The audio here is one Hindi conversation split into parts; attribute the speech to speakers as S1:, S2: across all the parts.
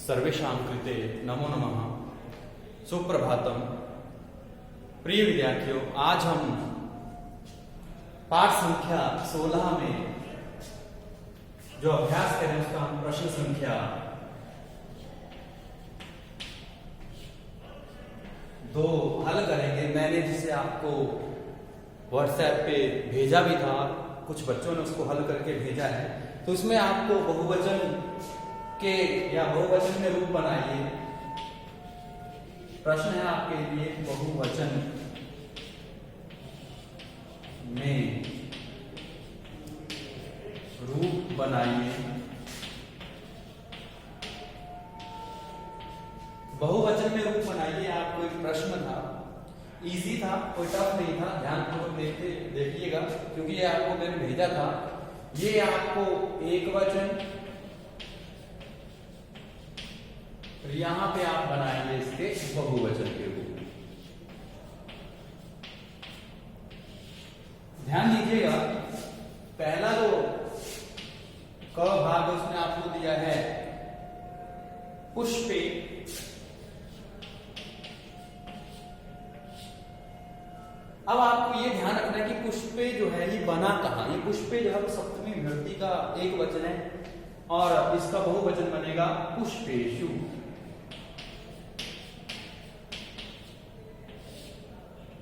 S1: सर्वेषां कृते नमो नमः। सुप्रभातम। प्रिय विद्यार्थियों, आज हम पाठ संख्या 16 में जो अभ्यास करें उसका हम प्रश्न संख्या 2 हल करेंगे। मैंने जिसे आपको व्हाट्सएप पे भेजा भी था, कुछ बच्चों ने उसको हल करके भेजा है। तो इसमें आपको बहुवचन के या बहुवचन में रूप बनाइए। प्रश्न है आपके लिए, बहुवचन में रूप बनाइए। बहुवचन में रूप बनाइए। आपको एक प्रश्न था, इजी था, कोई टफ नहीं था। ध्यानपूर्वक देखिएगा क्योंकि ये आपको मैंने भेजा था। ये आपको एक वचन, यहां पे आप बनाएंगे इसके बहुवचन के रूप। ध्यान दीजिएगा, पहला जो क भाग उसने आपको दिया है पुष्पे। अब आपको ये ध्यान रखना है कि पुष्पे जो है ये बना कहां। ये पुष्पे जो है सप्तमी विभक्ति का एक वचन है और इसका बहुवचन बनेगा पुष्पेषु।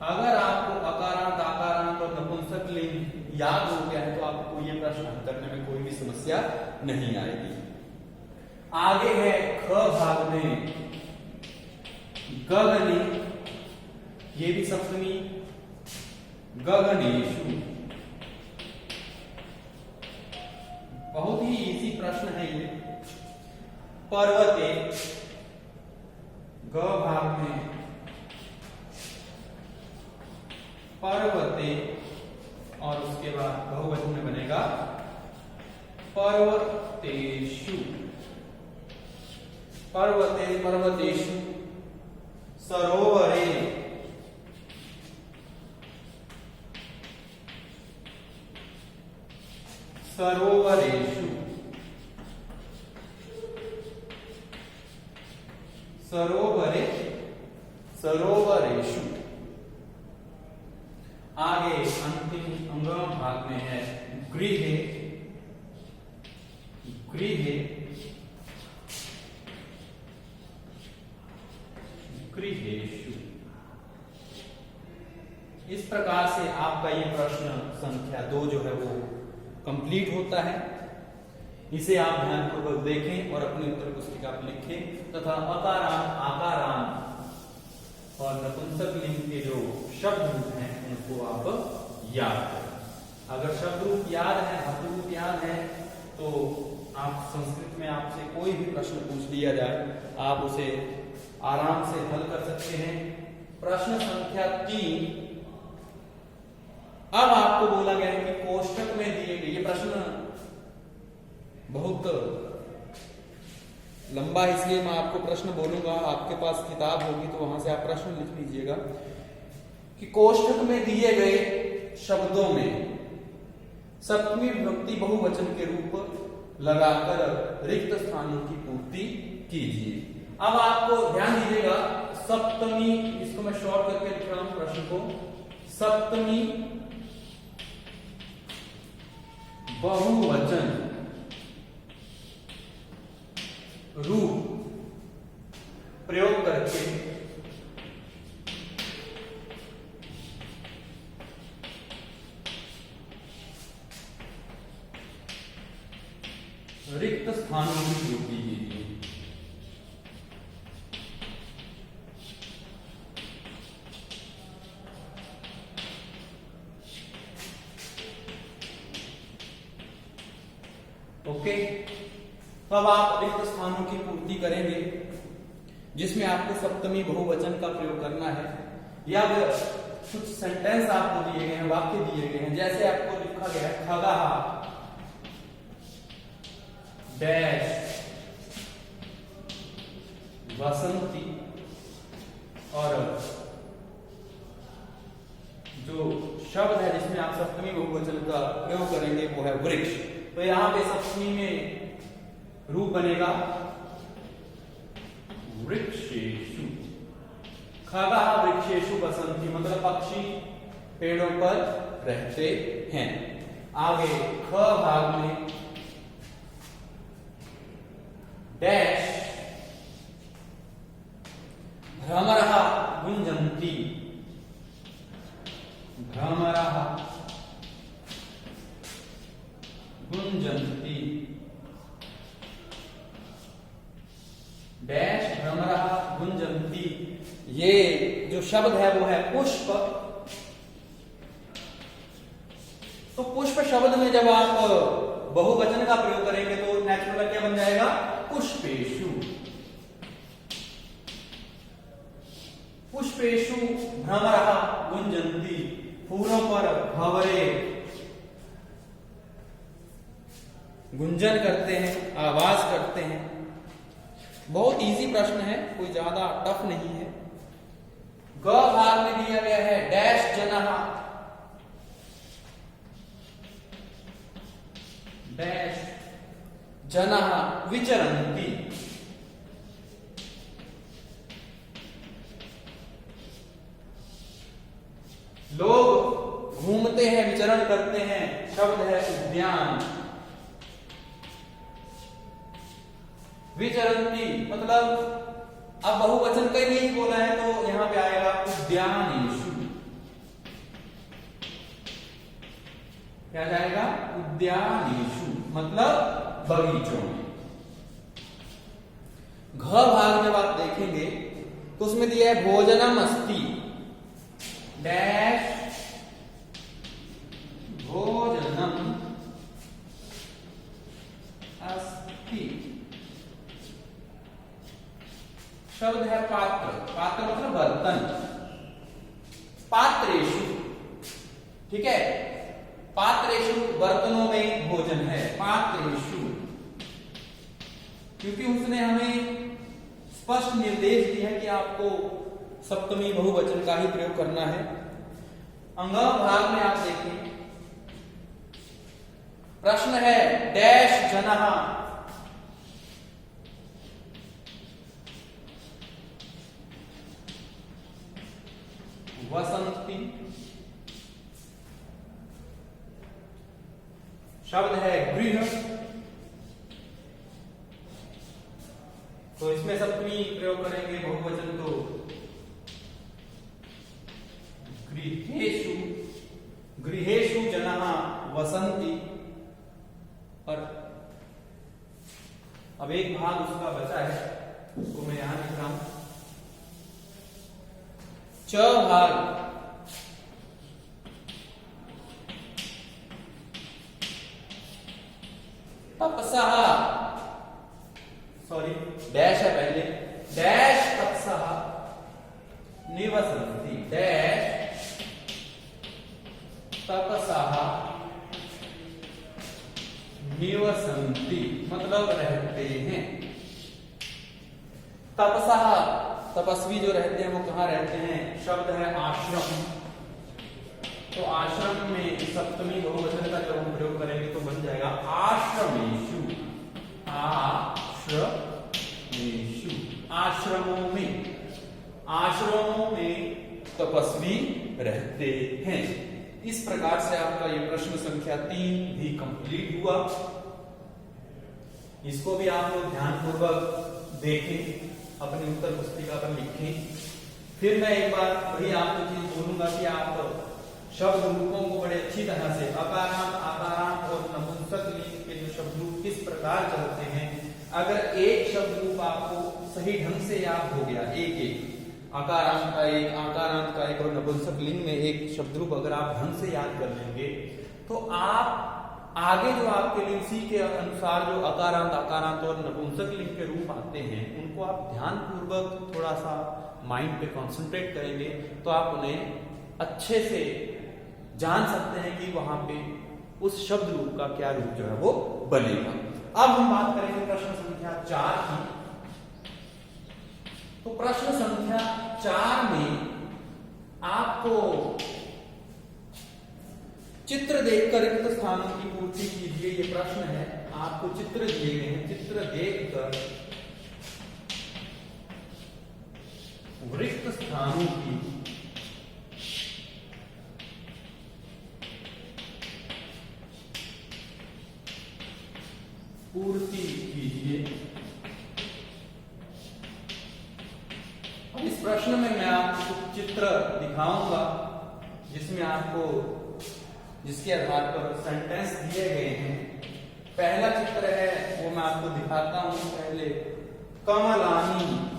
S1: अगर आपको अकारांत, आकारांत और नपुंसक लिंग याद हो गया है तो आपको ये प्रश्न हल करने में कोई भी समस्या नहीं आएगी। आगे है ख भाग में गगनी, ये भी सप्तमी, गगनेषु। बहुत ही इजी प्रश्न है ये। पर्वते, ग भाग में पर्वते और उसके बाद बहुवचन में बनेगा पर्वतेषु। पर्वते, पर्वतेषु। सरोवरे, सरोवरेषु। सरोवरे, सरोवरेषु। आगे अंतिम अंगम भाग में है गृहे, गृहे, गृहेषु। इस प्रकार से आपका ये प्रश्न संख्या 2 जो है वो कंप्लीट होता है। इसे आप ध्यानपूर्वक देखें और अपनी उत्तर पुस्तिका पर लिखें तथा अकारांत, आकारांत और नपुंसक लिंग के जो शब्द रूप हैं उनको आप याद करें। अगर शब्द रूप याद है, धातु रूप याद है तो आप संस्कृत में आपसे कोई भी प्रश्न पूछ लिया जाए आप उसे आराम से हल कर सकते हैं। प्रश्न संख्या 3। अब आपको बोला गया है कि कोष्ठक में दिए गए, ये प्रश्न बहुत लंबा इसलिए मैं आपको प्रश्न बोलूंगा, आपके पास किताब होगी तो वहां से आप प्रश्न लिख लीजिएगा कि कोष्ठक में दिए गए शब्दों में सप्तमी विभक्ति बहुवचन के रूप लगाकर रिक्त स्थानों की पूर्ति कीजिए। अब आपको ध्यान दीजिएगा, सप्तमी, इसको मैं शॉर्ट करके लिख रहा हूं प्रश्न को, सप्तमी बहुवचन रूप प्रयोग करके रिक्त स्थानों की पूर्ति कीजिए। ओके, तो अब आप रिक्त स्थानों की पूर्ति करेंगे जिसमें आपको सप्तमी बहुवचन का प्रयोग करना है। या कुछ सेंटेंस आपको दिए गए हैं, वाक्य दिए गए हैं, जैसे आपको लिखा गया है खगाहा डैश बसंती, और जो शब्द है जिसमें आप सप्तमी बहुवचन का प्रयोग करेंगे वो है वृक्ष। तो यहां पे सप्तमी में रूप बनेगा वृक्षेषु। खगः वृक्षेषु वसन्ति, मतलब पक्षी पेड़ों पर रहते हैं। आगे ख भाग में डैश भ्रमरः गुंजन्ति। भ्रमरः गुंजन्ति। डैश भ्रमरः गुंजन्ति। ये जो शब्द है वो है पुष्प। तो पुष्प शब्द में जब आप बहुवचन का प्रयोग करेंगे तो नेचुरल क्या बन जाएगा? पुष्पेषु। पुष्पेषु भ्रमरः गुंजन्ति। फूलों पर भंवरे गुंजन करते हैं, आवाज करते हैं। बहुत इजी प्रश्न है, कोई ज्यादा टफ नहीं है। ग भाग में दिया गया है डैश जनः। डैश जनः विचरन्ति। लोग घूमते हैं, विचरण करते हैं। शब्द है उद्यान। विचरन्ति मतलब अब बहुवचन के लिए ही बोला है तो यहां पे आएगा उद्यानेषु। क्या जाएगा? उद्यानेषु मतलब बगीचों में। घ भाग जब आप देखेंगे तो उसमें दिया है भोजनम अस्ति। डैश भोजनम अस्ति। शब्द है पात्र। पात्र मतलब बर्तन। पात्रेषु, ठीक है, पात्रेषु बर्तनों में भोजन है। पात्रेषु क्योंकि उसने हमें स्पष्ट निर्देश दिया है कि आपको सप्तमी बहुवचन का ही प्रयोग करना है। अंग भाग में आप देखें, प्रश्न है डैश जनः। वसन्ति। शब्द है गृह। तो इसमें सप्तमी प्रयोग करेंगे बहुवचन तो गृहेषु। गृहेषु जनः वसन्ति। और अब एक भाग उसका बचा है, उसको मैं यहां लिख रहा हूं। च भाग तपसः, सॉरी डैश है पहले, डैश तपसः निवसन्ति। डैश तपसः निवसन्ति मतलब रहते हैं। तपसः तपस्वी जो रहते हैं वो कहाँ रहते हैं? शब्द है आश्रम। तो आश्रम में सप्तमी बहुवचन का जब हम प्रयोग करेंगे तो बन जाएगा आश्रमेषु। आश्रमेषु आश्रमों में। आश्रमों में तपस्वी रहते हैं। इस प्रकार से आपका ये प्रश्न संख्या 3 भी कंप्लीट हुआ। इसको भी आप लोग ध्यानपूर्वक देखें, अपनी उत्तर पुस्तिका पर लिखें। फिर मैं एक बार वही आपको चीज बोलूंगा कि आप शब्द रूपों को बड़े अच्छी तरह से अकारांत, आकारांत और नपुंसक लिंग के जो शब्द रूप किस प्रकार चलते हैं, अगर एक शब्द रूप आपको सही ढंग से याद हो गया, एक एक अकारांत का एक, आकारांत का एक और नपुंसक लिंग में एक शब्द रूप अगर आप ढंग से याद कर लेंगे तो आप आगे जो आपके लिए उसी के अनुसार जो अकारांत, आकारांत और नपुंसक लिंग के रूप आते हैं उनको आप ध्यानपूर्वक थोड़ा सा माइंड पे कंसंट्रेट करेंगे तो आप उन्हें अच्छे से जान सकते हैं कि वहां पे उस शब्द रूप का क्या रूप जो है वो बनेगा। अब हम बात करेंगे प्रश्न संख्या 4 की। तो प्रश्न संख्या 4 में आपको चित्र देखकर रिक्त स्थानों की पूर्ति कीजिए, ये प्रश्न है। आपको चित्र दिए गए हैं, चित्र देखकर रिक्त स्थानों की पूर्ति कीजिए। इस प्रश्न में मैं आपको कुछ चित्र दिखाऊंगा जिसमें आपको जिसके आधार पर सेंटेंस दिए गए हैं। पहला चित्र है वो मैं आपको दिखाता हूं। पहले कमलानी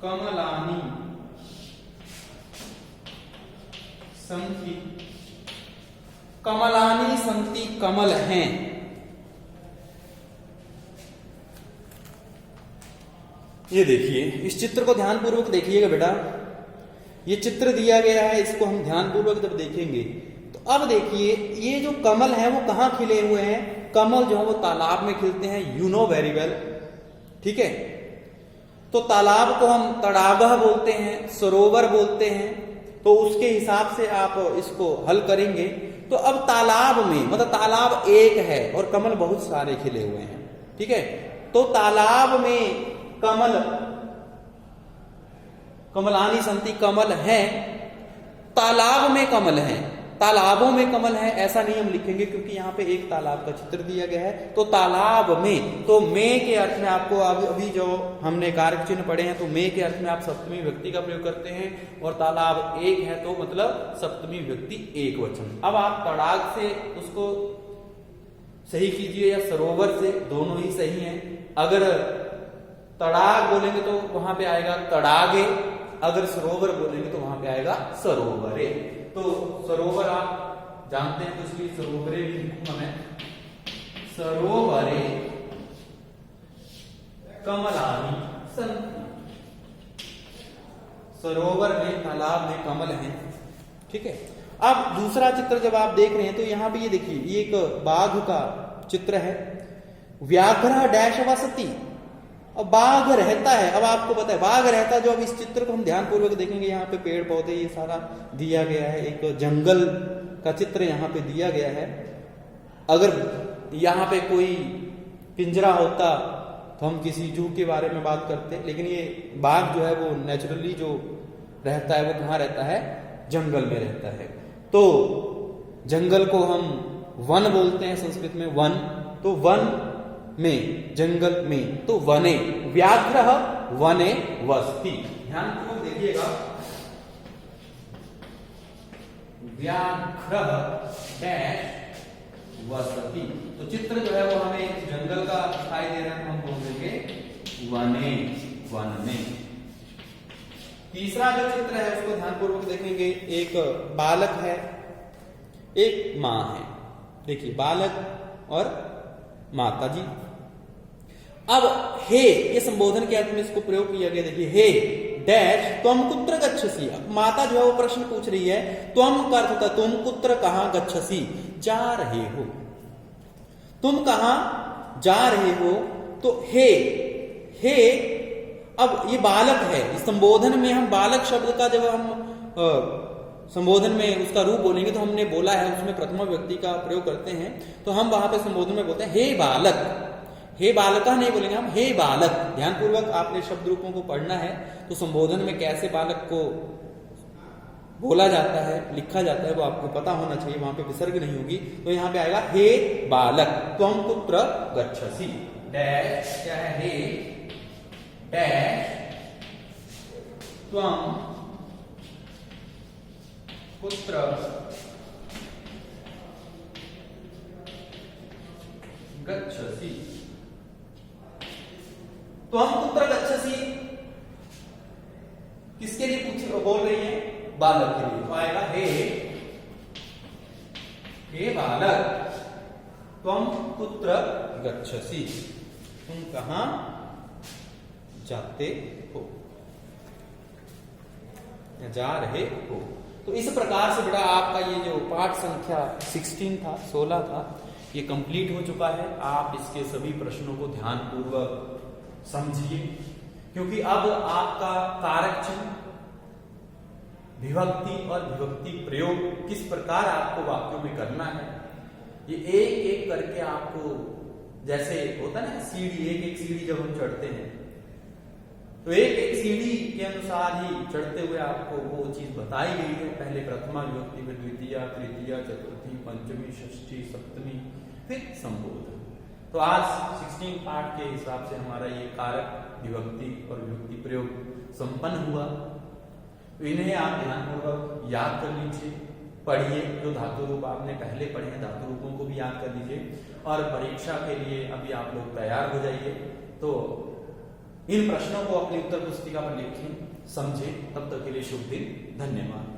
S1: कमलानी संति कमलानी संति कमल हैं। ये देखिए, इस चित्र को ध्यानपूर्वक देखिएगा बेटा। ये चित्र दिया गया है, इसको हम ध्यानपूर्वक जब देखेंगे तो अब देखिए ये जो कमल है वो कहां खिले हुए हैं। कमल जो है वो तालाब में खिलते हैं, यू नो वेरी वेल, ठीक है। तो तालाब को हम तड़ागह बोलते हैं, सरोवर बोलते हैं। तो उसके हिसाब से आप इसको हल करेंगे। तो अब तालाब में मतलब तालाब एक है और कमल बहुत सारे खिले हुए हैं, ठीक है। तो तालाब में कमल कमलानी संति कमल है, तालाब में कमल है, तालाबों में कमल है, ऐसा नहीं हम लिखेंगे क्योंकि यहाँ पे एक तालाब का चित्र दिया गया है। तो तालाब में, तो में के अर्थ में आपको अभी जो हमने कारक चिन्ह पढ़े हैं, तो में के अर्थ में आप सप्तमी विभक्ति का प्रयोग करते हैं। और तालाब एक है तो मतलब सप्तमी विभक्ति एक वचन। अब आप तड़ाग से उसको सही कीजिए या सरोवर से, दोनों ही सही है। अगर तड़ाग बोलेंगे तो वहां पे आएगा तड़ागे, अगर सरोवर बोलेंगे तो वहां पे आएगा सरोवरे। तो सरोवर आप जानते हैं तो इसलिए सरोवरे भी लिखूंगा मैं। सरोवरे कमलानी संति, सरोवर में तालाब में कमल हैं, ठीक है। अब दूसरा चित्र जब आप देख रहे हैं तो यहां भी ये देखिए, ये एक बाघ का चित्र है। व्याघ्र डैश वसति, अब बाघ रहता है। अब आपको पता है बाघ रहता है जो, अब इस चित्र को हम ध्यानपूर्वक देखेंगे, यहाँ पे पेड़ पौधे ये सारा दिया गया है, एक जंगल का चित्र यहाँ पे दिया गया है। अगर यहाँ पे कोई पिंजरा होता तो हम किसी जू के बारे में बात करते, लेकिन ये बाघ जो है वो नेचुरली जो रहता है वो कहाँ रहता है, जंगल में रहता है। तो जंगल को हम वन बोलते हैं संस्कृत में, वन। तो वन में, जंगल में, तो वने, व्याघ्र वने वसति। ध्यानपूर्वक देखिएगा, व्याघ्र डैश वसति। तो चित्र जो है वो हमें जंगल का दिखाई दे रहा है, हम बोल देंगे वने, वन में। तीसरा जो चित्र है उसको ध्यानपूर्वक देखेंगे। एक बालक है, एक मां है। देखिए बालक और माता जी। अब हे, ये संबोधन के अर्थ में इसको प्रयोग किया गया। देखिए हे डैश त्वम कुत्र गच्छसि। माता जो है वो प्रश्न पूछ रही है, त्वम का अर्थ होता है तुम, कुत्र कहां, गच्छसि जा रहे हो, तुम कहां जा रहे हो। तो हे, हे अब ये बालक है। इस संबोधन में हम बालक शब्द का जब हम संबोधन में उसका रूप बोलेंगे तो हमने बोला है उसमें प्रथमा व्यक्ति का प्रयोग करते हैं। तो हम वहां पे संबोधन में बोलते हैं हे बालक, हे बालका नहीं बोलेंगे हम, हे बालक। ध्यानपूर्वक आपने शब्द रूपों को पढ़ना है। तो संबोधन में कैसे बालक को बोला जाता है, लिखा जाता है, वो आपको पता होना चाहिए, वहां पे विसर्ग नहीं होगी। तो यहां पे आएगा हे बालक त्वम कुत्र गच्छसि। डैश क्या है, हे डैश त्वम कुत्र गच्छसि। तो हम कुत्र गच्छसि किसके लिए पूछ बोल रही है, बालक के लिए। तो आएगा हे बालक त्वम कुत्र गच्छसि, तुम कहां जाते हो, जा रहे हो। तो इस प्रकार से बेटा आपका ये जो पाठ संख्या 16 था, 16 था, ये कंप्लीट हो चुका है। आप इसके सभी प्रश्नों को ध्यानपूर्वक समझिए, क्योंकि अब आपका कारक चिन्ह, विभक्ति और विभक्ति प्रयोग किस प्रकार आपको वाक्यों में करना है, ये एक एक करके आपको जैसे होता है ना सीढ़ी, एक एक सीढ़ी जब हम चढ़ते हैं तो एक एक सीढ़ी के अनुसार ही चढ़ते हुए आपको वो चीज बताई गई है। पहले प्रथमा विभक्ति, फिर द्वितीया, तृतीया, चतुर्थी, पंचमी, षष्ठी, सप्तमी, फिर संबोधन। तो आज 16 पार्ट के हिसाब से हमारा ये कारक, विभक्ति और विभक्ति प्रयोग संपन्न हुआ। तो इन्हें आप ध्यानपूर्वक याद कर लीजिए, पढ़िए। जो धातु रूप आपने पहले पढ़े हैं धातु रूपों को भी याद कर लीजिए और परीक्षा के लिए अभी आप लोग तैयार हो जाइए। तो इन प्रश्नों को अपनी उत्तर पुस्तिका पर लिखें, समझें। तब तक के लिए शुभ दिन, धन्यवाद।